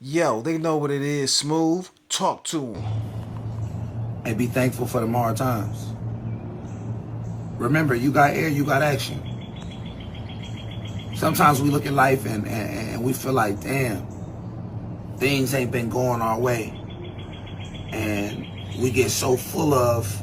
Yo, they know what it is, Smoov. Talk to them. And be thankful for the hard times. Remember, you got air, you got action. Sometimes we look at life and we feel like, damn, things ain't been going our way. And we get so full of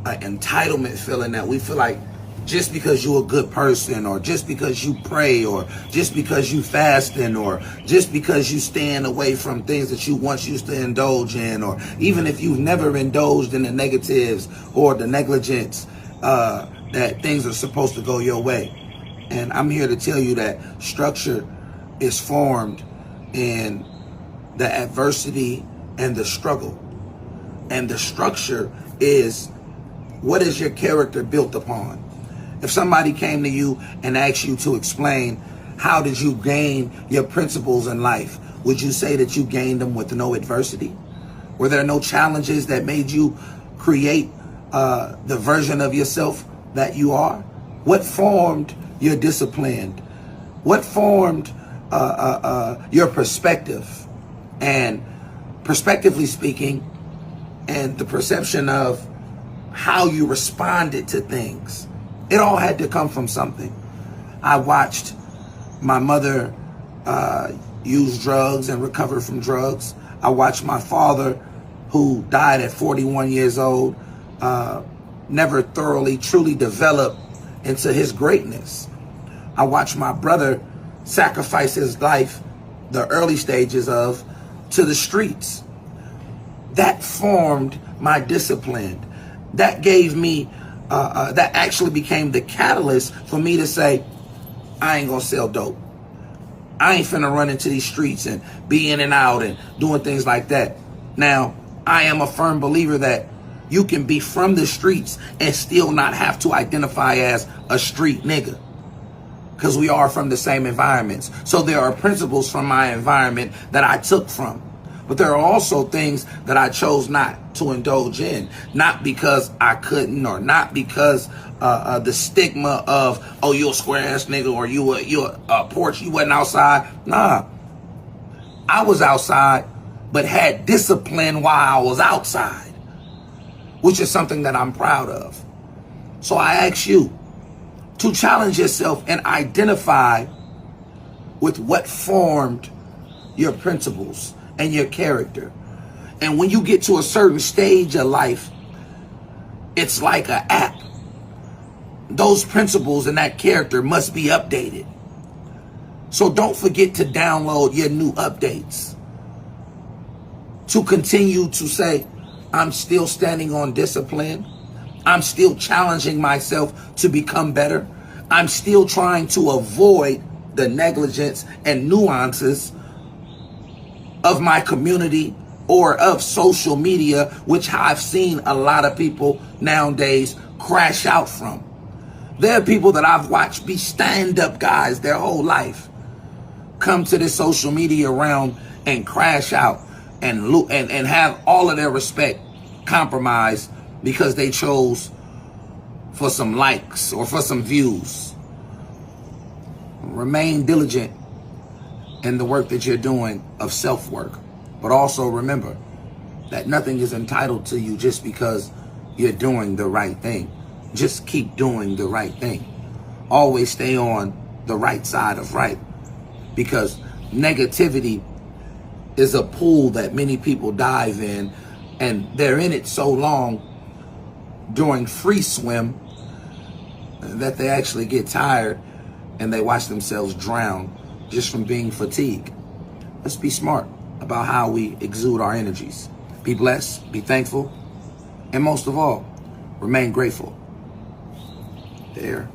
an entitlement feeling that we feel like just because you're a good person, or just because you pray, or just because you fasting, or just because you stand away from things that you once used to indulge in, or even if you've never indulged in the negatives or the negligence, that things are supposed to go your way. And I'm here to tell you that structure is formed in the adversity and the struggle. And the structure is, what is your character built upon? If somebody came to you and asked you to explain how did you gain your principles in life, would you say that you gained them with no adversity? Were there no challenges that made you create the version of yourself that you are? What formed your discipline? What formed your perspective? And perspectively speaking, and the perception of how you responded to things, it all had to come from something. I watched my mother use drugs and recover from drugs. I watched my father, who died at 41 years old, never thoroughly, truly develop into his greatness. I watched my brother sacrifice his life, the early stages of, to the streets. That formed my discipline. That gave me, that actually became the catalyst for me to say, I ain't gonna sell dope. I ain't finna run into these streets and be in and out and doing things like that. Now, I am a firm believer that you can be from the streets and still not have to identify as a street nigga, because we are from the same environments. So there are principles from my environment that I took from. But there are also things that I chose not to indulge in, not because I couldn't, or not because the stigma of, oh, you a square ass nigga, or you a porch, you wasn't outside. Nah, I was outside, but had discipline while I was outside, which is something that I'm proud of. So I ask you to challenge yourself and identify with what formed your principles and your character. And when you get to a certain stage of life, it's like an app. Those principles and that character must be updated. So don't forget to download your new updates, to continue to say, I'm still standing on discipline. I'm still challenging myself to become better. I'm still trying to avoid the negligence and nuances of my community or of social media, which I've seen a lot of people nowadays crash out from. There are people that I've watched be stand-up guys their whole life, come to this social media realm and crash out and have all of their respect compromised because they chose for some likes or for some views. Remain diligent in the work that you're doing of self-work. But also remember that nothing is entitled to you just because you're doing the right thing. Just keep doing the right thing. Always stay on the right side of right, because negativity is a pool that many people dive in, and they're in it so long during free swim that they actually get tired and they watch themselves drown just from being fatigued. Let's be smart about how we exude our energies. Be blessed, be thankful, and most of all, remain grateful. There.